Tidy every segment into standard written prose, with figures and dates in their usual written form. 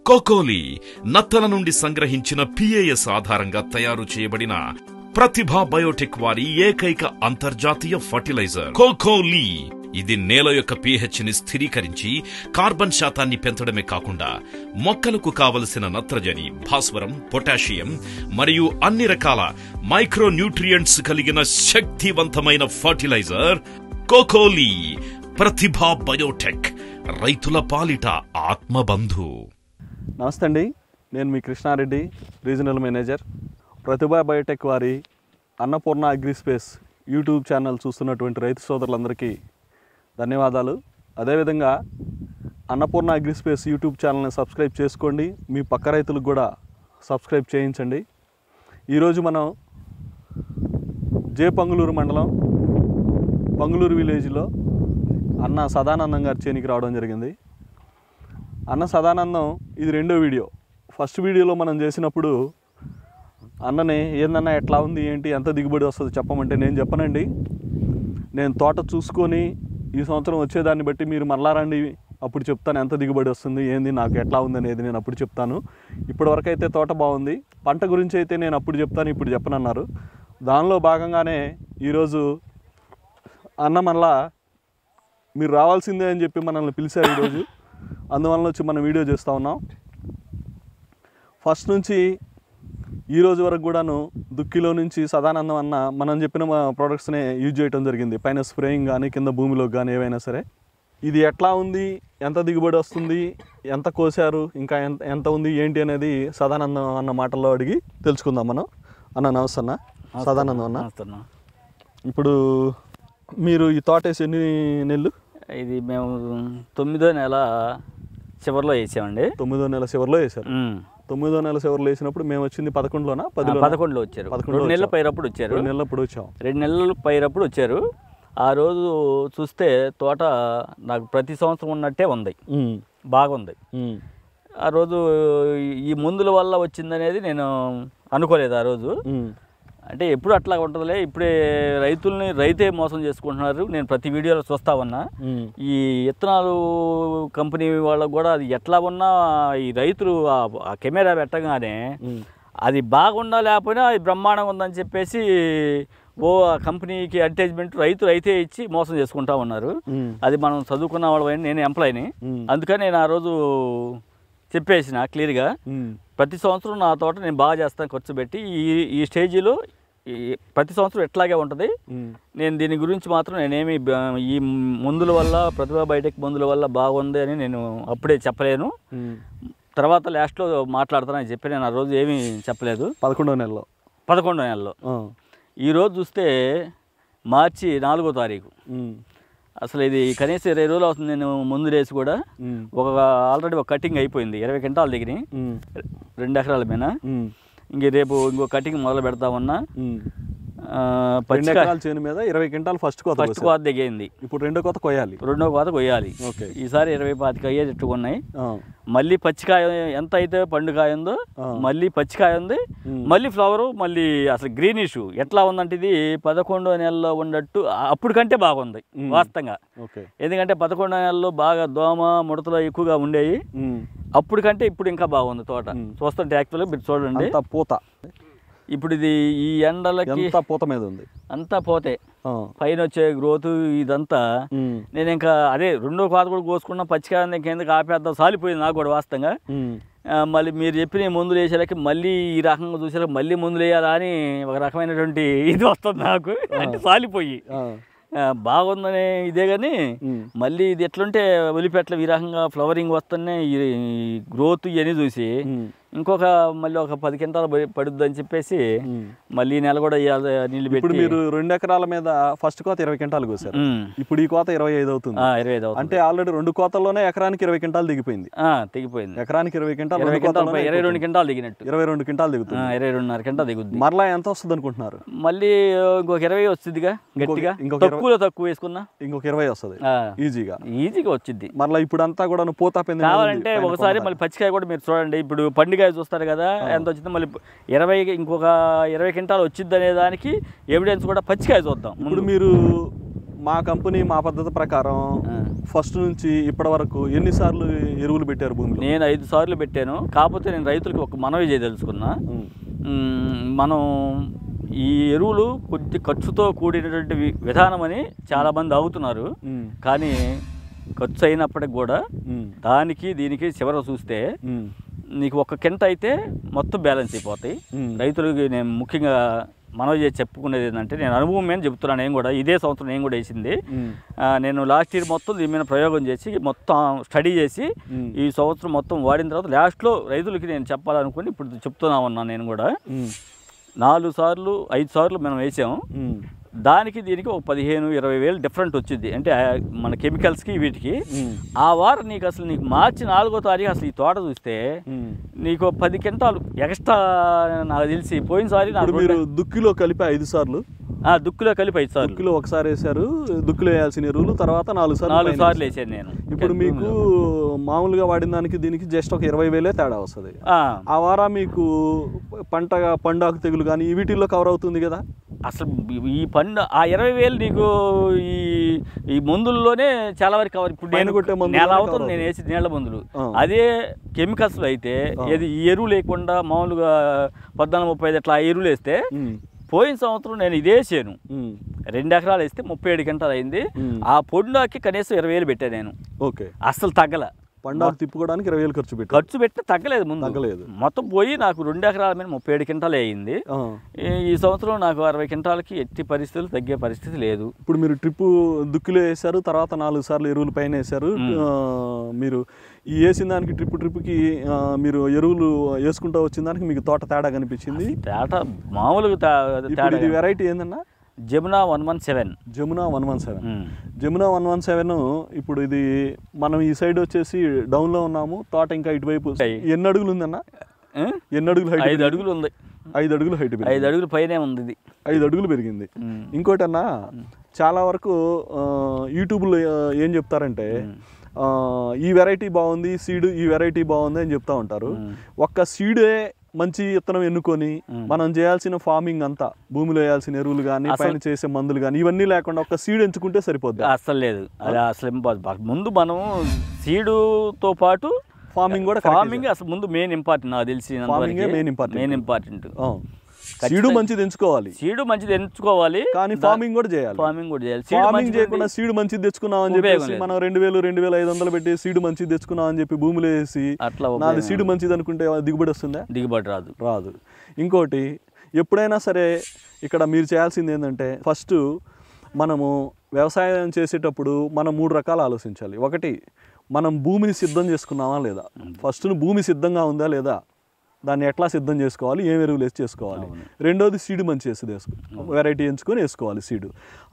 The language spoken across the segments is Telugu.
కోకోలి నత్తల నుండి సంగ్రహించిన పిఏఎస్ ఆధారంగా తయారు చేయబడిన ప్రతిభా బయోటెక్ వారి ఏకైక అంతర్జాతీయ ఫర్టిలైజర్ కోకోలి. ఇది నేల యొక్క pH ని స్థిరీకరించి కార్బన్ శాతాన్ని పెంచడమే కాకుండా మొక్కలకు కావలసిన నత్రజని, భాస్వరం, పొటాషియం మరియు అన్ని రకాల మైక్రో న్యూట్రియంట్స్ కలిగిన శక్తివంతమైన ఫర్టిలైజర్ కోకోలి. ప్రతిభా బయోటెక్, రైతుల పాలిట ఆత్మబంధు. నమస్తే అండి, నేను మీ కృష్ణారెడ్డి, రీజనల్ మేనేజర్. ప్రతిభా బయోటెక్ వారి అన్నపూర్ణ అగ్రిస్పేస్ యూట్యూబ్ ఛానల్ చూస్తున్నటువంటి రైతు సోదరులందరికీ ధన్యవాదాలు. అదేవిధంగా అన్నపూర్ణ అగ్రిస్పేస్ యూట్యూబ్ ఛానల్ని సబ్స్క్రైబ్ చేసుకోండి, మీ పక్క రైతులకు కూడా సబ్స్క్రైబ్ చేయించండి. ఈరోజు మనం పంగులూరు మండలం పంగులూరు విలేజ్లో అన్న సదానందం గారి చేనికి రావడం జరిగింది. అన్న సదానందం ఇది రెండో వీడియో. ఫస్ట్ వీడియోలో మనం చేసినప్పుడు అన్నని ఏందన్నా ఎట్లా ఉంది, ఏంటి, ఎంత దిగుబడి వస్తుంది చెప్పమంటే నేను చెప్పనండి, నేను తోట చూసుకొని ఈ సంవత్సరం వచ్చేదాన్ని బట్టి మీరు మరలా రండి, అప్పుడు చెప్తాను ఎంత దిగుబడి వస్తుంది, ఏంది, నాకు ఎట్లా ఉంది అనేది నేను అప్పుడు చెప్తాను. ఇప్పటివరకు అయితే తోట బాగుంది, పంట గురించి అయితే నేను అప్పుడు చెప్తాను, ఇప్పుడు చెప్పనన్నారు. దానిలో భాగంగానే ఈరోజు అన్న మళ్ళా మీరు రావాల్సిందే అని చెప్పి మనల్ని పిలిచారు ఈరోజు. అందువలన వచ్చి మనం వీడియో చేస్తూ ఉన్నాం. ఫస్ట్ నుంచి ఈరోజు వరకు కూడాను దుక్కిలో నుంచి సదానందం అన్న మనం చెప్పిన ప్రోడక్ట్స్నే యూజ్ చేయడం జరిగింది. పైన స్ప్రేయింగ్ కానీ కింద భూమిలోకి కానీ ఏవైనా సరే. ఇది ఎట్లా ఉంది, ఎంత దిగుబడి వస్తుంది, ఎంత కోసారు, ఇంకా ఎంత ఉంది ఏంటి అనేది సదానందం అన్న మాటల్లో అడిగి తెలుసుకుందాం మనం. అన్న నమస్తే అన్న. సదానందం అన్న, ఇప్పుడు మీరు ఈ తోట వేసి ఎన్ని నెలలు? ఇది మేము 9వ నెల చివరిలో వేసామండి. 9వ నెల చివరిలో వేసారు. 9వ నెల చివరిలో వేసినప్పుడు మేము వచ్చింది 11లోనా 11లో వచ్చారు. 2 నెలల పైరప్పుడు వచ్చారు. 2 నెలలప్పుడు వచ్చాం. 2 నెలల పైరప్పుడు వచ్చారు. ఆ రోజు చూస్తే తోట నాకు ప్రతి సంవత్సరం ఉన్నట్టే ఉంది, బాగుంది. ఆ రోజు ఈ మందుల వల్ల వచ్చిందనేది నేను అనుకోలేదు ఆ రోజు. అంటే ఎప్పుడు అట్లా ఉంటుందిలే, ఇప్పుడే రైతే మోసం చేసుకుంటున్నారు. నేను ప్రతి వీడియోలో చూస్తా ఉన్నా. ఈ విత్తనాలు కంపెనీ వాళ్ళకు కూడా అది ఎట్లా ఉన్నా ఈ రైతులు ఆ కెమెరా పెట్టగానే అది బాగుండా లేకపోయినా అది బ్రహ్మాండంగా ఉందని చెప్పేసి ఆ కంపెనీకి అడ్వర్టైజ్మెంట్ రైతే ఇచ్చి మోసం చేసుకుంటా ఉన్నారు. అది మనం చదువుకున్న వాళ్ళని, నేను ఎంప్లాయీని, అందుకని నేను ఆ రోజు చెప్పేసిన క్లియర్గా, ప్రతి సంవత్సరం నా తోట నేను బాగా చేస్తాను ఖర్చు పెట్టి. ఈ స్టేజీలో ప్రతి సంవత్సరం ఎట్లాగే ఉంటుంది. నేను దీని గురించి మాత్రం నేనేమి ఈ మందుల వల్ల, ప్రతిభా బయోటెక్ మందుల వల్ల బాగుంది అని నేను అప్పుడే చెప్పలేను. తర్వాత లాస్ట్లో మాట్లాడతానని చెప్పి నేను ఆ రోజు ఏమీ చెప్పలేదు. 11వ నెలలో ఈరోజు చూస్తే మార్చి 4వ తారీఖు. అసలు ఇది కనీసం 20 రోజులు అవుతుంది నేను ముందు రేసి కూడా. ఆల్రెడీ ఒక కటింగ్ అయిపోయింది, 20 క్వింటాలు దిగినాయి 2 ఎకరాల మీద. ఇంక రేపు ఇంకో కటింగ్ మొదలు పెడతా ఉన్నా. 2 ఎకరాల చేను మీద 20 క్వింటాలు ఫస్ట్ కోత దిగింది. ఇప్పుడు రెండో కోత కొయ్యాలి. ఈసారి 20-25 అయ్యేటట్టుకున్నాయి. మళ్ళీ పచ్చికాయ ఎంత అయితే పండుకాయ ఉందో మళ్ళీ పచ్చికాయ ఉంది, మళ్ళీ ఫ్లవరు, మళ్ళీ అసలు గ్రీనిష్ ఎట్లా ఉందంటే ఇది 11వ నెలలో ఉన్నట్టు అప్పుడు కంటే బాగుంది వాస్తవంగా. ఎందుకంటే 11వ నెలలో బాగా దోమ ముడతలు ఎక్కువగా ఉండేవి, అప్పుడు కంటే ఇప్పుడు ఇంకా బాగుంది తోట చూస్తుంటే. యాక్చువల్గా మీరు చూడండి పూత ఇప్పుడు ఇది ఈ ఎండలకి పూత మీద ఉంది, అంతా పోతే పైన వచ్చే గ్రోత్ ఇదంతా. నేను ఇంకా అదే రెండో కోత కూడా కోసుకున్నా, పచ్చికాయ కిందకి ఆపేద్దాం సాలిపోయింది నాకు కూడా వాస్తవంగా. మళ్ళీ మీరు చెప్పిన మందులు వేసేలకి మళ్ళీ ఈ రకంగా చూసేలా మళ్ళీ మందులు వేయాలా అని ఒక రకమైనటువంటి ఇది వస్తుంది నాకు. అంటే సాలిపోయి బాగుందనే ఇదే కానీ మళ్ళీ ఇది ఎట్లుంటే ఒలిపెట్ల ఈ రకంగా ఫ్లవరింగ్ వస్తూనే ఈ గ్రోత్ ఇవన్నీ చూసి ఇంకొక మళ్ళీ ఒక 10 క్వింటాలు పడుద్ది అని చెప్పేసి మళ్ళీ నెల కూడా నీళ్ళు పెట్టి. ఇప్పుడు మీరు 2 ఎకరాల మీద ఫస్ట్ కోత 20 క్వింటాలు కోసారు, ఇప్పుడు ఈ కోత 25 అవుతుంది. 25 అవుతుంది. అంటే ఆల్రెడీ 2 కోతల్లోనే ఎకరానికి 20 క్వింటాలు దిగిపోయింది. ఎకరానికి 20 క్వింటాలు, 22 క్వింటాలు దిగినట్టు. 22 క్వింటాలు దిగుతుంది, 22.5 క్వింటాలు దిగుద్ది. మరలా ఎంత వస్తుంది అనుకుంటున్నారు? మళ్ళీ ఇంకొక 20 వస్తుందిగా గట్టిగా, తక్కువ వేసుకున్నా ఇంకొక 20 వస్తుంది ఈజీగా వచ్చింది. మరలా ఇప్పుడు అంతా కూడా పూత కావాలంటే ఒకసారి మళ్ళీ పచ్చికాయ కూడా మీరు చూడండి. ఇప్పుడు పండుగ చూస్తారు కదా ఎంత వచ్చిందో, మళ్ళీ 20 ఇంకొక 20 క్వింటాలు వచ్చింది అనే దానికి ఎవిడెన్స్ కూడా పచ్చికాయ చూద్దాం. ఇప్పుడు మీరు మా కంపెనీ మా పద్ధతి ప్రకారం ఫస్ట్ నుంచి ఇప్పటి వరకు ఎన్నిసార్లు ఎరువులు పెట్టారు భూమిలో? నేను 5 సార్లు పెట్టాను. కాకపోతే నేను రైతులకు ఒక మనవి చేయదలుచుకున్నా. మనం ఈ ఎరువులు కొద్ది ఖర్చుతో కూడినటువంటి విధానం అని చాలామంది అవుతున్నారు. కానీ ఖర్చు అయినప్పటికి కూడా దానికి దీనికి చివర చూస్తే నీకు 1 కింట అయితే మొత్తం బ్యాలెన్స్ అయిపోతాయి. రైతులకి నేను ముఖ్యంగా మనవి చేసి చెప్పుకునేది ఏంటంటే, నేను అనుభవం మీద చెప్తున్నాను. నేను కూడా ఇదే సంవత్సరం నేను కూడా వేసింది. నేను లాస్ట్ ఇయర్ మొత్తం దీని మీద ప్రయోగం చేసి మొత్తం స్టడీ చేసి ఈ సంవత్సరం మొత్తం వాడిన తర్వాత లాస్ట్లో రైతులకి నేను చెప్పాలనుకుని ఇప్పుడు చెప్తున్నా ఉన్నాను. నేను కూడా 4 సార్లు 5 సార్లు మనం వేసాము. దానికి దీనికి ఒక 15-20 వేలు డిఫరెంట్ వచ్చింది. అంటే మన కెమికల్స్కి వీటికి. ఆ వారం నీకు అసలు నీకు మార్చి 4వ తారీఖు అసలు ఈ తోట చూస్తే నీకు 10 క్వింటాలు ఎక్స్ట్రా నాకు తెలిసి పోయినసారి నాకు మీరు దుక్కిలో కలిపి 5 సార్లు దుక్కులో కలిపి 5 సార్లు దుక్కులో ఒకసారి వేసారు. దుక్కులో వేయాల్సిన ఎరువులు తర్వాత 4 సార్లు వేసాను నేను. ఇప్పుడు మీకు మామూలుగా వాడిన దానికి దీనికి జస్ట్ ఒక 20 వేలే తేడా వస్తుంది. ఆ వారా మీకు పండాకు తెగులు కానీ వీటిల్లో కవర్ అవుతుంది కదా. అసలు ఈ ఆ 20 వేలు నీకు ఈ మందుల్లోనే చాలా వరకు కవర్. ఇప్పుడు నేను కొట్టే నెల అవుతుంది నేను వేసి నీళ్ల మందులు. అదే కెమికల్స్లో అయితే ఏది ఈ ఎరువు లేకుండా మామూలుగా 14-35 అట్లా ఎరువులు వేస్తే పోయిన సంవత్సరం నేను ఇదే చేను 2 ఎకరాలు వేస్తే 37 క్వింటాలు అయింది. ఆ పొండాకి కనీసం 20 వేలు పెట్టాను నేను. ఓకే, అసలు తగ్గల. పండాకు తిప్పుకోవడానికి 20 వేలు ఖర్చు పెట్టి తగ్గలేదు. ముందు తగ్గలేదు. మొత్తం పోయి నాకు 2 ఎకరాల మీద 37 క్వింటాలు అయ్యింది. ఈ సంవత్సరం నాకు 60 క్వింటాలకి ఎట్టి పరిస్థితులు తగ్గే పరిస్థితి లేదు. ఇప్పుడు మీరు ట్రిప్పు దుక్కులో వేసారు, తర్వాత 4 సార్లు ఎరువులు పైన వేసారు. మీరు ఈ వేసిన దానికి ట్రిప్కి మీరు ఎరువులు వేసుకుంటూ వచ్చిన దానికి మీకు తోట తేడా కనిపించింది? తేడా మామూలుగా ఇది వెరైటీ ఏందన్నా? జమునా 117. జమునా 117 ఇప్పుడు ఇది మనం ఈ సైడ్ వచ్చేసి డౌన్లో ఉన్నాము. తోట ఇంకా ఇటువైపు ఎన్ని అడుగులు ఉందన్న? ఎన్ని అడుగులు హైట్? 5 అడుగులు ఉంది. 5 అడుగులు హైట్. 5 అడుగులు పైనే ఉంది. ఇది 5 అడుగులు పెరిగింది. ఇంకోటి అన్న, చాలా వరకు యూట్యూబ్లో ఏం చెప్తారంటే ఈ వెరైటీ బాగుంది, సీడ్ ఈ వెరైటీ బాగుంది అని చెప్తా ఉంటారు. ఒక్క సీడే మంచి విత్తనం ఎన్నుకొని మనం చేయాల్సిన ఫార్మింగ్ అంతా, భూమిలో వేయాల్సిన ఎరువులు కానీ పైన చేసే మందులు కానీ ఇవన్నీ లేకుండా ఒక్క సీడ్ ఎంచుకుంటే సరిపోద్ది? అసలు లేదు, అది అసలు ఇంపార్టెంట్. ముందు మనం సీడుతో పాటు ఫార్మింగ్ కూడా, ఫార్మింగ్ అసలు ముందు మెయిన్ ఇంపార్టెంట్. నాకు తెలిసి మెయిన్ ఇంపార్టెంట్. సీడు మంచిది ఎంచుకోవాలి, కానీ ఫార్మింగ్ కూడా చేయాలి. ఫార్మింగ్ చేయకుండా సీడు మంచిది తెచ్చుకున్నాం అని చెప్పేసి మనం 2,000-2,500 పెట్టి సీడు మంచిది తెచ్చుకున్నాం అని చెప్పి భూమిలో వేసి నాది సీడు మంచిది అనుకుంటే దిగుబడి వస్తుందా? దిగుబడి రాదు. ఇంకోటి, ఎప్పుడైనా సరే ఇక్కడ మీరు చేయాల్సింది ఏంటంటే, ఫస్ట్ మనము వ్యవసాయం చేసేటప్పుడు మనం 3 రకాలు ఆలోచించాలి. ఒకటి, మనం భూమిని సిద్ధం చేసుకున్నామా లేదా. ఫస్ట్ భూమి సిద్ధంగా ఉందా లేదా, దాన్ని ఎట్లా సిద్ధం చేసుకోవాలి, ఏం ఎరువులు వేసి చేసుకోవాలి. రెండోది, సీడు మంచి వెరైటీ ఎంచుకొని వేసుకోవాలి సీడు.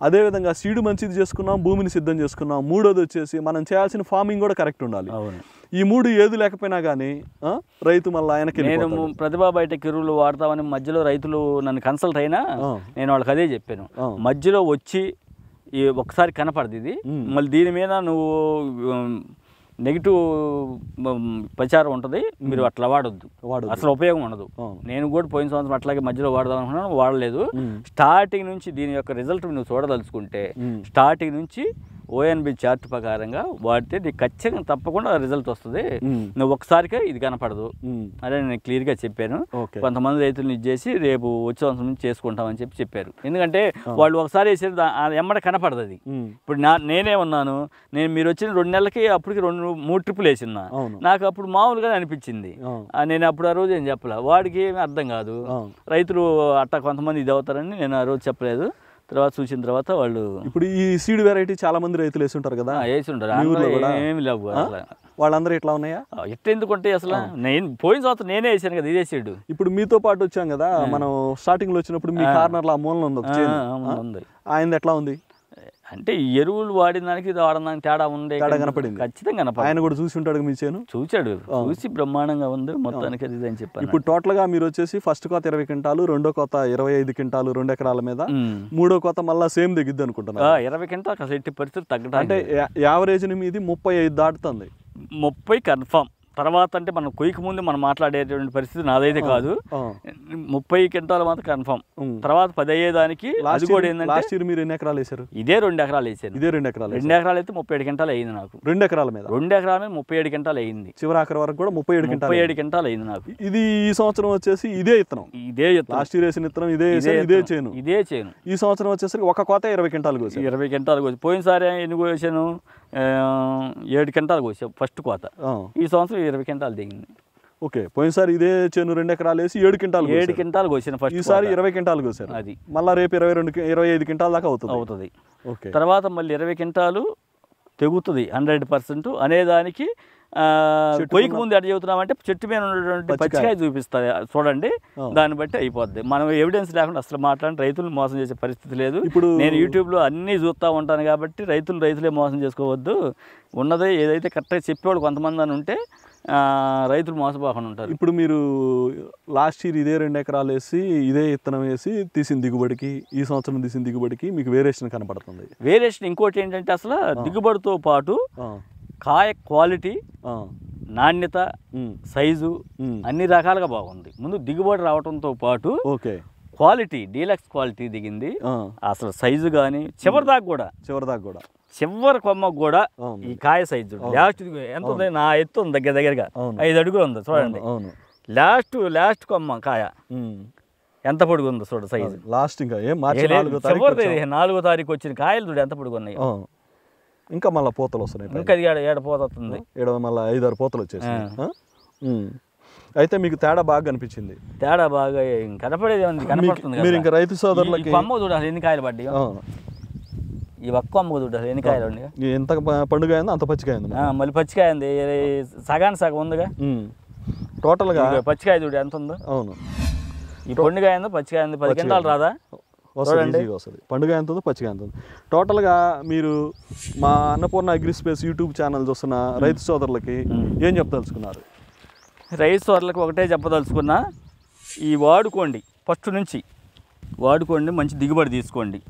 అదేవిధంగా సీడు మంచిది చేసుకున్నాం, భూమిని సిద్ధం చేసుకున్నాం. మూడోది వచ్చేసి మనం చేయాల్సిన ఫార్మింగ్ కూడా కరెక్ట్ ఉండాలి. ఈ 3 ఏది లేకపోయినా కానీ రైతు మళ్ళీ ఆయనకి. నేను ప్రతిభా బయోటెక్ ఎరువులు వాడతామని మధ్యలో రైతులు నన్ను కన్సల్ట్ అయినా నేను వాళ్ళకి అదే చెప్పాను. మధ్యలో వచ్చి ఒకసారి కనపడదు ఇది, మళ్ళీ దీని మీద నువ్వు నెగిటివ్ ప్రచారం ఉంటుంది, మీరు అట్లా వాడొద్దు, అసలు ఉపయోగం ఉండదు. నేను కూడా పోయిన సంవత్సరం అట్లాగే మధ్యలో వాడదాం అనుకున్నాను, వాడలేదు. స్టార్టింగ్ నుంచి దీని యొక్క రిజల్ట్ నువ్వు చూడదలుచుకుంటే స్టార్టింగ్ నుంచి ONB చార్ట్ ప్రకారంగా వాడితే నీకు ఖచ్చితంగా తప్పకుండా రిజల్ట్ వస్తుంది. నువ్వు ఒకసారిగా ఇది కనపడదు అదే నేను క్లియర్గా చెప్పాను. కొంతమంది రైతులను ఇచ్చేసి రేపు వచ్చే సంవత్సరం నుంచి చేసుకుంటామని చెప్పారు. ఎందుకంటే వాళ్ళు ఒకసారి వేసేది ఎమ్మడ కనపడదు అది. ఇప్పుడు నేనే ఉన్నాను, మీరు వచ్చిన 2 నెలలకి అప్పటికి 2-3 ట్రిప్పులు వేసినా, నాకు అప్పుడు మామూలుగా అనిపించింది. నేను అప్పుడు ఆ రోజు ఏం చెప్పలే, వాడికి ఏమి అర్థం కాదు. రైతులు అట్టా కొంతమంది ఇది అవుతారని నేను ఆ రోజు చెప్పలేదు. తర్వాత చూసిన తర్వాత వాళ్ళు ఇప్పుడు ఈ సీడ్ వెరైటీ చాలా మంది రైతులు వేసి ఉంటారు కదా, ఏమి లేవు. వాళ్ళందరూ ఎట్లా ఉన్నాయా? ఎట్లా ఎందుకుంటే అసలు నేను పోయిన సంవత్సరం నేనే వేసాను కదా ఇదే సీడ్. ఇప్పుడు మీతో పాటు వచ్చాం కదా మనం, స్టార్టింగ్ లో వచ్చినప్పుడు మీ కార్నర్లో ఆ మూలన ఉంది, ఆయనది ఎట్లా ఉంది? అంటే ఎరువులు వాడిన దానికి ఇది వాడిన దానికి తేడా ఉంది, కనపడింది. ఖచ్చితంగా కనపడింది. ఆయన కూడా చూసి ఉంటాడు మీ చేను, చూసి బ్రహ్మాండంగా ఉంది మొత్తానికి అది అని చెప్పాను. ఇప్పుడు టోటల్ గా మీరు వచ్చేసి ఫస్ట్ కోత 20 క్వింటాలు, రెండో కోత 25 క్వింటాలు 2 ఎకరాల మీద, మూడో కోత మళ్ళీ సేమ్ దిగిద్ది అనుకుంటున్నా. 20 క్వింటాలు అసలు ఎట్టి పరిస్థితి తగ్గడం. అంటే యావరేజ్ మీది 35 దాటుతుంది. 30 కన్ఫామ్ తర్వాత అంటే మనం కొయ్యకు ముందు మనం మాట్లాడేటువంటి పరిస్థితి నాదైతే కాదు. 30 క్వింటాలు మాత్రం కన్ఫర్మ్. తర్వాత 10 అయ్యేదానికి అది కూడా ఏంటంటే లాస్ట్ ఇయర్ మీరు ఎన్ని ఎకరాలు వేశారు? ఇదే 2 ఎకరాలు వేసాను. ఇదే 2 ఎకరాలు. 2 ఎకరాలు అయితే 37 క్వింటాలు అయింది నాకు. 2 ఎకరాల మీద 2 ఎకరాల మీద 37 క్వింటాలు అయింది. చివరి ఆఖరి వరకు కూడా 37 క్వింటాలు అయింది నాకు. ఇది ఈ సంవత్సరం వచ్చేసి ఇదే ఇత్తనం. లాస్ట్ ఇయర్ వేసిన ఇత్తనం ఇదే చేను. ఈ సంవత్సరం వచ్చేసరికి ఒక కోత 20 క్వింటాలు కోసాను. 20 క్వింటాలు కోసి పోయినసారి ఎన్ని కోసాను? 7 క్వింటాలు కోసాను ఫస్ట్ కోత. ఈ సంవత్సరం 20 క్వింటాలు దిగింది. ఓకే, పోయినసారి ఇదే చేను 2 ఎకరాలు వేసి 7 క్వింటాలు కోసాను ఫస్ట్. ఈసారి 20 క్వింటాలు కోసారు. అది మళ్ళీ రేపు 25 క్వింటాల దాకా అవుతుంది. ఓకే, తర్వాత మళ్ళీ 20 క్వింటాలు తెగుతుంది 100% అనేదానికి కొయ్యకు ముందు ఎట్లా చెబుతున్నామంటే చెట్టు మీద ఉన్నటువంటి పచ్చికాయ చూపిస్తుంది చూడండి, దాన్ని బట్టి అయిపోద్ది. మనం ఎవిడెన్స్ లేకుండా అసలు మాట్లాడి రైతులు మోసం చేసే పరిస్థితి లేదు. ఇప్పుడు నేను యూట్యూబ్లో అన్నీ చూస్తూ ఉంటాను కాబట్టి రైతులే మోసం చేసుకోవద్దు. ఉన్నదే ఏదైతే కరెక్ట్గా చెప్పేవాడు కొంతమంది అని ఉంటే రైతులు మోసపోకుండా ఉంటారు. ఇప్పుడు మీరు లాస్ట్ ఇయర్ ఇదే 2 ఎకరాలు వేసి ఇదే ఇత్తనం వేసి తీసిన దిగుబడికి ఈ సంవత్సరం తీసిన దిగుబడికి మీకు వేరియేషన్ కనపడుతుంది. వేరియేషన్ ఇంకోటి ఏంటంటే అసలు దిగుబడితో పాటు కాయ క్వాలిటీ, నాణ్యత, సైజు అన్ని రకాలుగా బాగుంది. ముందు దిగుబడి రావడంతో పాటు క్వాలిటీ డీలక్స్ క్వాలిటీ దిగింది. అసలు సైజు కానీ చివరి దాకా కూడా చివరి కొమ్మకు కూడా ఈ కాయ సైజు లాస్ట్ ఎంత ఉంది? నా ఎత్తు ఉంది దగ్గరగా 5 అడుగులు ఉంది చూడండి. లాస్ట్ కొమ్మ కాయ ఎంత పొడుగు ఉందో చూడ సైజు. లాస్ట్ ఇంకా 4వ తారీఖు వచ్చిన కాయలు చూడు ఎంత పొడుగు ఉన్నాయి. ఇంకా మళ్ళీ పూతలు వస్తున్నాయి. ఇంకా ఏడ పూత వస్తుంది. మళ్ళీ 5-6 పూతలు వచ్చేసి. అయితే మీకు తేడా బాగా కనిపించింది. తేడా బాగా కనపడేది ఉంది, కనపడుతుంది. మీరు ఇంకా రైతు సోదరులకి కొమ్మ చూడాలి ఎన్ని కాయలు పడ్డాయి. ఈ ఒక్క కొమ్మ చూడాలి ఎన్ని కాయలు ఉన్నాయి. ఎంత పండుగ అయిందో అంత పచ్చికాయ ఉంది. మళ్ళీ పచ్చికాయ ఉంది, సగం ఉందిగా. టోటల్గా పచ్చికాయ చూడు ఎంత ఉందో. అవును, ఈ పండుగ అయిందో పచ్చికాయ ఉంది. 10 క్వింటాలు రాదా? వస్తుంది. పండుగ ఎంత ఉందో పచ్చిగా ఎంత ఉంది. టోటల్గా మీరు మా Annapurna agri space YouTube channel చూస్తున్న రైతు సోదరులకి ఏం చెప్పదలుచుకున్నారు? రైతు సోదరులకు ఒకటే చెప్పదలుచుకున్నా, ఈ వాడుకోండి, ఫస్ట్ నుంచి వాడుకోండి, మంచి దిగుబడి తీసుకోండి.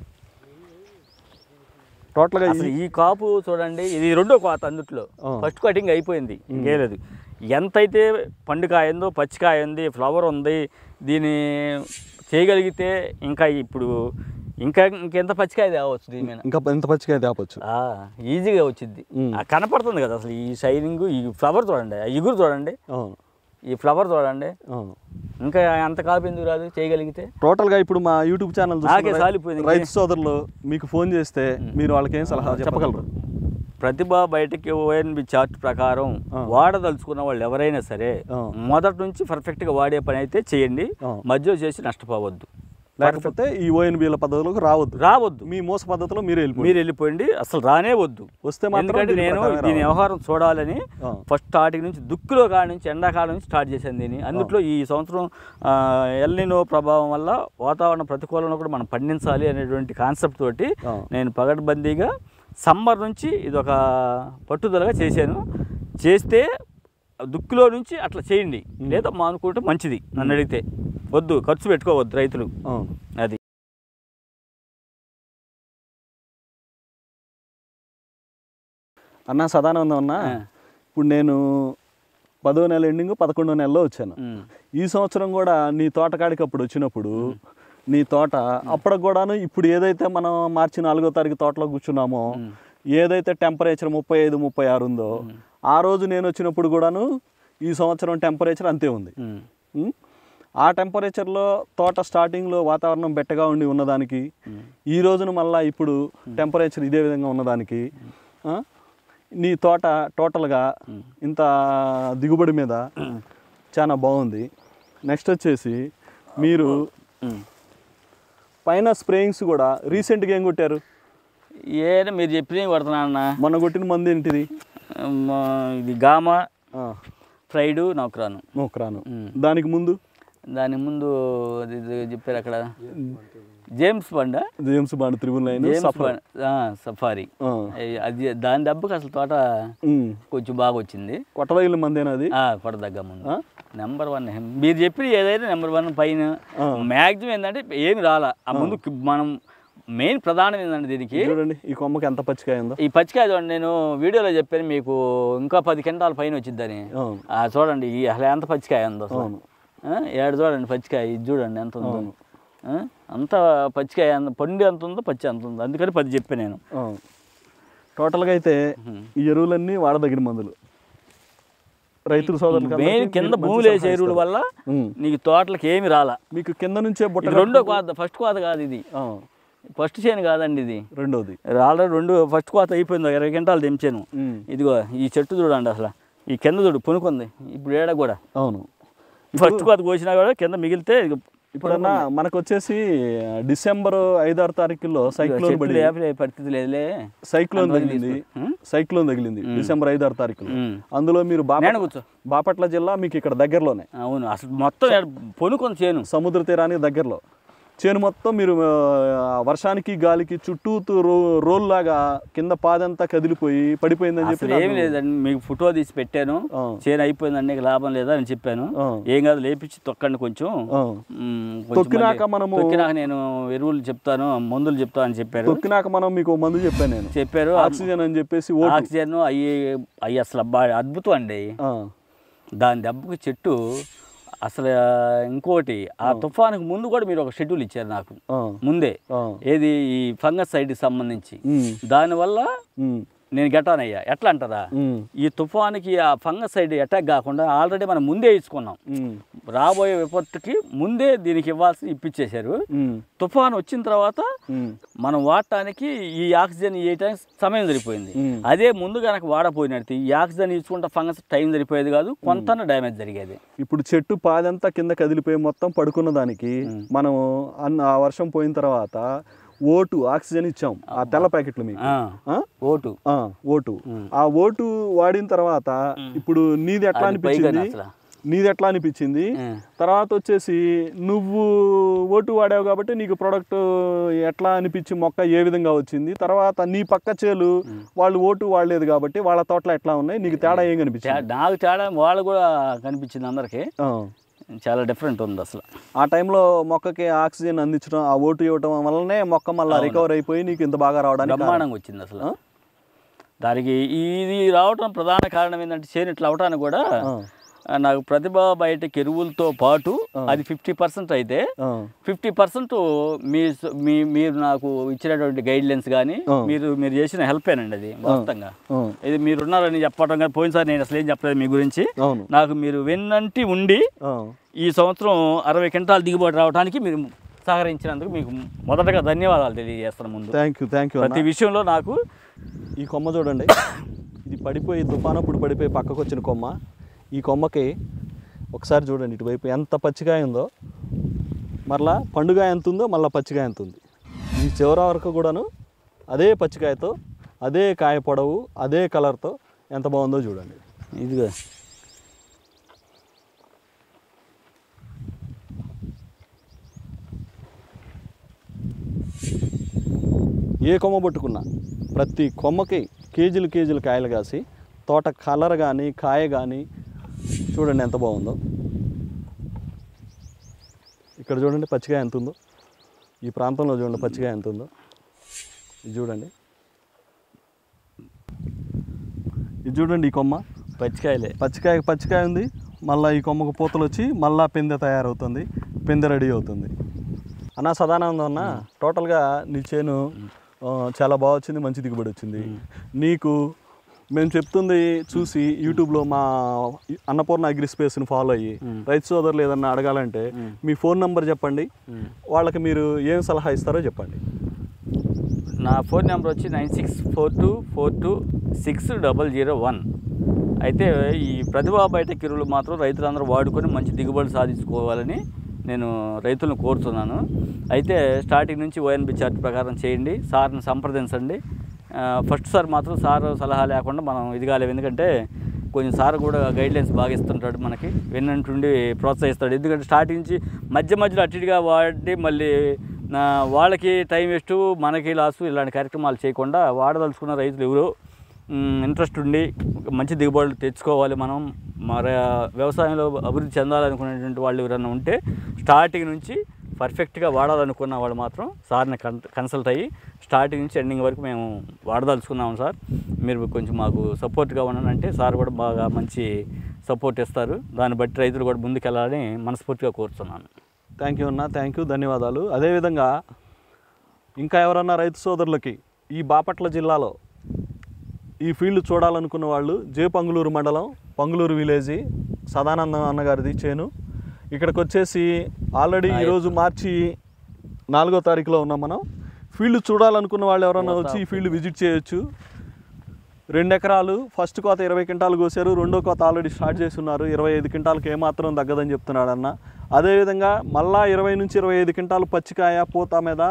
టోటల్గా ఈ కాపు చూడండి, ఇది 2వ కోత. అందుట్లో ఫస్ట్ కటింగ్ అయిపోయింది, ఇంకేలేదు. ఎంతైతే పండుకాయ ఉందో పచ్చికాయ ఉంది, ఫ్లవర్ ఉంది, దీన్ని చేయగలిగితే ఇంకా ఇప్పుడు ఇంకెంత పచ్చికాయ తేవచ్చు, దీని మీద ఇంకా ఎంత పచ్చికాయ తేవచ్చు, ఈజీగా వచ్చింది. కనపడుతుంది కదా అసలు ఈ షైనింగ్. ఈ ఫ్లవర్ చూడండి, ఇగురు చూడండి, ఈ ఫ్లవర్ చూడండి, ఇంకా ఎంత కాపు ఎందుకు రాదు చేయగలిగితే. టోటల్గా ఇప్పుడు మా యూట్యూబ్ ఛానల్ నాకే సాలిపోయింది. రైతు సోదరులు మీకు ఫోన్ చేస్తే మీరు వాళ్ళకి ఏం సలహా చెప్పగలరు? ప్రతిభ బయటకి ఓఎన్బి చార్ట్ ప్రకారం వాడదలుచుకున్న వాళ్ళు ఎవరైనా సరే మొదటి నుంచి పర్ఫెక్ట్గా వాడే పని అయితే చేయండి. మధ్యలో చేసి నష్టపోవద్దు. లేకపోతే ఈ ఓఎన్బిల పద్ధతులకు రావద్దు. మీ మోస పద్ధతిలో మీరు వెళ్ళిపోయింది, అసలు రానే వద్దు. వస్తే ఎందుకంటే నేను దీని వ్యవహారం చూడాలని ఫస్ట్ స్టార్టింగ్ నుంచి దుక్కులో కాడ నుంచి ఎండాకాలం నుంచి స్టార్ట్ చేశాను దీన్ని. అందుట్లో ఈ సంవత్సరం ఎల్నినో ప్రభావం వల్ల వాతావరణ ప్రతికూలంలో కూడా మనం పండించాలి అనేటువంటి కాన్సెప్ట్ తోటి నేను పగడ్బందీగా సమ్మర్ నుంచి ఇదొక పట్టుదలగా చేశాను. చేస్తే దుక్కులో నుంచి అట్లా చేయండి, లేదా మానుకుంటే మంచిది. నన్ను అడిగితే వద్దు, ఖర్చు పెట్టుకోవద్దు రైతులు. అది అన్న సదానందం అన్న. ఇప్పుడు నేను 10వ నెల ఎండింగ్ 11వ నెలలో వచ్చాను. ఈ సంవత్సరం కూడా నీ తోటకాడికి అప్పుడు వచ్చినప్పుడు నీ తోట అప్పటికి కూడాను ఇప్పుడు ఏదైతే మనం మార్చి 4వ తారీఖు తోటలో కూర్చున్నామో, ఏదైతే టెంపరేచర్ 35-36 ఉందో, ఆ రోజు నేను వచ్చినప్పుడు కూడాను ఈ సంవత్సరం టెంపరేచర్ అంతే ఉంది. ఆ టెంపరేచర్లో తోట స్టార్టింగ్లో వాతావరణం బెట్టగా ఉండి ఉన్నదానికి ఈ రోజున మళ్ళీ ఇప్పుడు టెంపరేచర్ ఇదే విధంగా ఉన్నదానికి నీ తోట టోటల్గా ఇంత దిగుబడి మీద చాలా బాగుంది. నెక్స్ట్ వచ్చేసి మీరు పైన స్ప్రేయింగ్స్ కూడా రీసెంట్గా ఏం కొట్టారు? మీరు చెప్పినవి కొడుతున్నా అన్న. మొన్న కొట్టిన మంది ఏంటిది? ఇది గామా ఫ్రైడ్ నోక్రాను. దానికి ముందు చెప్పారు అక్కడ జేమ్స్ బాండ్ 9 సఫారీ. అది దాని దెబ్బకి అసలు తోట కొంచెం బాగా వచ్చింది. కొట్టదగిన మందేనా అది? కొట్టదగ్గ ముందు నెంబర్ 1. మీరు చెప్పి ఏదైనా నెంబర్ 1 పైన మ్యాక్సిమం ఏంటంటే ఏమి రాలా. ఆ ముందు మనం మెయిన్ ప్రధానం ఏంటంటే దీనికి చూడండి ఈ కొమ్మకి ఎంత పచ్చికాయ ఉందో. ఈ పచ్చికాయ చూడండి, నేను వీడియోలో చెప్పాను మీకు ఇంకా 10 క్వింటాల పైన వచ్చిద్దని. చూడండి అసలు ఎంత పచ్చికాయ ఉందో అసలు. ఏడు చూడండి పచ్చికాయ, ఇది చూడండి ఎంత ఉందో. అంత పచ్చికాయ పండు ఎంత ఉందో పచ్చి ఎంత ఉందో, అందుకని 10 చెప్పాను నేను. టోటల్గా అయితే ఈ ఎరువులన్నీ వాడదగిన మందులు. రైతుల సోదరులు మెయిన్ కింద భూమిలో వేసే ఎరువుల వల్ల నీకు తోటలకు ఏమి రాలా. మీకు కింద నుంచే రెండో కోత, ఫస్ట్ కోత కాదు ఇది, ఫస్ట్ చేను కాదండి ఇది, రెండోది. ఆల్రెడీ ఫస్ట్ కోత అయిపోయింది, 20 క్వింటాలు తెంచాను. ఇదిగో ఈ చెట్టు చూడండి అసలు, ఈ కింద చూడు పునుకుంది ఇప్పుడు ఏడ కూడా. అవును, ఫస్ట్ కోత కోసినా కూడా కింద మిగిలితే. ఇప్పుడన్నా మనకు వచ్చేసి డిసెంబర్ 5-6 తారీఖుల్లో సైక్లోన్ పరిస్థితి లేదులే, సైక్లోన్ తగిలింది డిసెంబర్ 5-6 తారీఖులో. అందులో మీరు బాపట్ల జిల్లా మీకు ఇక్కడ దగ్గరలోనే. అవును, అసలు మొత్తం పొనుకొని చేను సముద్ర తీరానికి దగ్గరలో చేను మొత్తం మీరు వర్షానికి గాలికి చుట్టూ రోల్లాగా కింద పాదంతా కదిలిపోయి పడిపోయిందని చెప్పి. ఏమి లేదండి, మీకు ఫోటో తీసి పెట్టాను, చేను అయిపోయిందండి లాభం లేదా అని చెప్పాను. ఏం కాదు లేపించి తొక్కండి కొంచెం, తొక్కినాక నేను ఎరువులు చెప్తాను, మందులు చెప్తాను అని చెప్పారు. తొక్కినాక మనం మీకు మందు చెప్పాను నేను, చెప్పారు ఆక్సిజన్ అని చెప్పేసి. ఆక్సిజన్ అవి అసలు అద్భుతం అండి. దాని దెబ్బకి చెట్టు అసలు. ఇంకోటి, ఆ తుఫానుకు ముందు కూడా మీరు ఒక షెడ్యూల్ ఇచ్చారు నాకు ముందే, ఏది ఈ ఫంగస్ సైడ్కి సంబంధించి. దానివల్ల నేను గెటాన్ అయ్యా. ఎట్లా అంటారా, ఈ తుఫానికి ఆ ఫంగస్ సైడ్ అటాక్ కాకుండా ఆల్రెడీ మనం ముందే ఇచ్చుకున్నాం. రాబోయే విపత్తుకి ముందే దీనికి ఇవ్వాల్సి ఇప్పించేశారు. తుఫాన్ వచ్చిన తర్వాత మనం వాడటానికి ఈ ఆక్సిజన్ ఇవ్వడానికి సమయం సరిపోయింది. అదే ముందు కనుక వాడపోయినట్టు ఈ ఆక్సిజన్ ఇచ్చుకుంటే ఫంగస్ టైం సరిపోయేది కాదు, కొంత డ్యామేజ్ జరిగేది. ఇప్పుడు చెట్టు పాదంతా కింద కదిలిపోయి మొత్తం పడుకున్న దానికి మనం ఆ వర్షం పోయిన తర్వాత ఓటు ఆక్సిజన్ ఇచ్చాం, ఆ తెల్ల ప్యాకెట్లు మీకు. ఓటు ఆ ఓటు వాడిన తర్వాత ఇప్పుడు నీది ఎట్లా అనిపించింది తర్వాత వచ్చేసి నువ్వు ఓటు వాడావు కాబట్టి నీకు ప్రోడక్ట్ ఎట్లా అనిపించి మొక్క ఏ విధంగా వచ్చింది. తర్వాత నీ పక్క చేలు వాళ్ళు ఓటు వాడలేదు కాబట్టి వాళ్ళ తోటలు ఎట్లా ఉన్నాయి, నీకు తేడా ఏం కనిపించింది? నాకు తేడా వాళ్ళు కూడా కనిపించింది, అందరికి చాలా డిఫరెంట్ ఉంది అసలు. ఆ టైంలో మొక్కకి ఆక్సిజన్ అందించడం, ఆ ఓటు ఇవ్వటం వల్లనే మొక్క మళ్ళీ రికవర్ అయిపోయి నీకు ఇంత బాగా రావడానికి బ్రహ్మాండంగా వచ్చింది అసలు. దానికి ఇది రావడం ప్రధాన కారణం ఏంటంటే, చేను ఇట్లా అవటానికి కూడా నాకు ప్రతిభ బయోటెక్ ఎరువులతో పాటు అది 50% అయితే 50% మీరు నాకు ఇచ్చినటువంటి గైడ్ లైన్స్ కానీ మీరు చేసిన హెల్ప్ ఏనండి అది వాస్తవంగా. ఇది మీరున్నారని చెప్పడం కానీ, పోయినసారి నేను అసలు ఏం చెప్పలేదు మీ గురించి. నాకు మీరు వెన్నంటి ఉండి ఈ సంవత్సరం 60 క్వింటాలు దిగుబడి రావడానికి మీరు సహకరించినందుకు మీకు మొదటగా ధన్యవాదాలు తెలియజేస్తాను. ముందు థ్యాంక్ యూ. ప్రతి విషయంలో నాకు. ఈ కొమ్మ చూడండి, ఇది పడిపోయి తుఫానప్పుడు పడిపోయి పక్కకు వచ్చిన కొమ్మ. ఈ కొమ్మకి ఒకసారి చూడండి ఇటువైపు ఎంత పచ్చికాయ ఉందో, మరలా పండుగ ఎంత ఉందో, మళ్ళీ పచ్చికాయ ఎంత ఉంది. ఈ చివరి వరకు కూడాను అదే పచ్చికాయతో, అదే కాయ పొడవు, అదే కలర్తో ఎంత బాగుందో చూడండి. ఇదిగా ఏ కొమ్మ పట్టుకున్నా ప్రతి కొమ్మకి కేజీలు కాయలు కాసి, తోట కలర్ కానీ కాయ కానీ చూడండి ఎంత బాగుందో. ఇక్కడ చూడండి పచ్చికాయ ఎంత ఉందో, ఈ ప్రాంతంలో చూడండి పచ్చికాయ ఎంత ఉందో. ఇది చూడండి, ఇది చూడండి, ఈ కొమ్మ పచ్చికాయ ఉంది. మళ్ళీ ఈ కొమ్మకు పూతలు వచ్చి మళ్ళీ పెందె తయారవుతుంది, పెందె రెడీ అవుతుంది. అన్న సదానందం అన్న, టోటల్గా నీ చేను చాలా బాగా వచ్చింది, మంచి దిగుబడి వచ్చింది. నీకు మేము చెప్తుంది చూసి యూట్యూబ్లో మా అన్నపూర్ణ అగ్రి స్పేస్ని ఫాలో అయ్యి రైతు సోదరులు ఏదన్నా అడగాలంటే మీ ఫోన్ నెంబర్ చెప్పండి, వాళ్ళకి మీరు ఏం సలహా ఇస్తారో చెప్పండి. నా ఫోన్ నెంబర్ వచ్చి 9642426001. అయితే ఈ ప్రతిభా బయోటెక్ ఎరువులు మాత్రం రైతులందరూ వాడుకొని మంచి దిగుబడి సాధించుకోవాలని నేను రైతులను కోరుతున్నాను. అయితే స్టార్టింగ్ నుంచి ONB చార్ట్ ప్రకారం చేయండి, సార్ని సంప్రదించండి. ఫస్ట్ సార్ మాత్రం సార్ సలహా లేకుండా మనం ఇది కాలేము, ఎందుకంటే కొంచెం సార్ కూడా గైడ్లైన్స్ బాగా ఇస్తుంటాడు, మనకి వెన్నంటుండి ప్రోత్సహిస్తాడు. ఎందుకంటే స్టార్టింగ్ నుంచి మధ్యలో అటుగా వాడి మళ్ళీ వాళ్ళకి టైం వేస్ట్, మనకి లాసు, ఇలాంటి కార్యక్రమాలు చేయకుండా వాడదలుచుకున్న రైతులు ఎవరో ఇంట్రెస్ట్ ఉండి మంచి దిగుబడులు తెచ్చుకోవాలి, మనం వ్యవసాయంలో అభివృద్ధి చెందాలనుకునేటువంటి వాళ్ళు ఎవరైనా ఉంటే స్టార్టింగ్ నుంచి పర్ఫెక్ట్గా వాడాలనుకున్న వాళ్ళు మాత్రం సార్ని కన్సల్ట్ అయ్యి స్టార్టింగ్ నుంచి ఎండింగ్ వరకు మేము వాడదలుచుకున్నాము సార్. మీరు కొంచెం మాకు సపోర్ట్గా ఉన్నానంటే సార్ కూడా బాగా మంచి సపోర్ట్ ఇస్తారు. దాన్ని బట్టి రైతులు కూడా ముందుకెళ్ళాలని మనస్ఫూర్తిగా కోరుతున్నాను. థ్యాంక్ యూ అన్న, థ్యాంక్ యూ, ధన్యవాదాలు. అదేవిధంగా ఇంకా ఎవరన్నా రైతు సోదరులకి ఈ బాపట్ల జిల్లాలో ఈ ఫీల్డ్ చూడాలనుకున్న వాళ్ళు పంగులూరు మండలం పంగులూరు విలేజీ సదానందం అన్నగారిది చేను. ఇక్కడికి వచ్చేసి ఆల్రెడీ ఈరోజు మార్చి 4వ తారీఖులో ఉన్నాం మనం. ఫీల్డ్ చూడాలనుకున్న వాళ్ళు ఎవరైనా వచ్చి ఈ ఫీల్డ్ విజిట్ చేయొచ్చు. 2 ఎకరాలు ఫస్ట్ కోత 20 క్వింటాలు కోసారు, రెండో కోత ఆల్రెడీ స్టార్ట్ చేసి ఉన్నారు. 25 క్వింటాలకు ఏమాత్రం తగ్గదని చెప్తున్నాడు అన్న. అదేవిధంగా మళ్ళా 20 నుంచి 25 క్వింటాలు పచ్చికాయ పూత మీద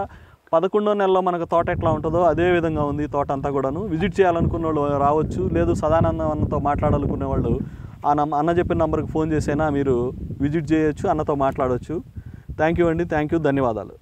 11వ నెలలో మనకు తోట ఎట్లా ఉంటుందో అదే విధంగా ఉంది తోట అంతా కూడాను. విజిట్ చేయాలనుకున్న వాళ్ళు రావచ్చు, లేదు సదానందం అన్నతో మాట్లాడాలనుకునే వాళ్ళు అన్న చెప్పిన నెంబర్కి ఫోన్ చేసైనా మీరు విజిట్ చేయొచ్చు, అన్నతో మాట్లాడవచ్చు. థ్యాంక్ యూ అండి, థ్యాంక్ యూ, ధన్యవాదాలు.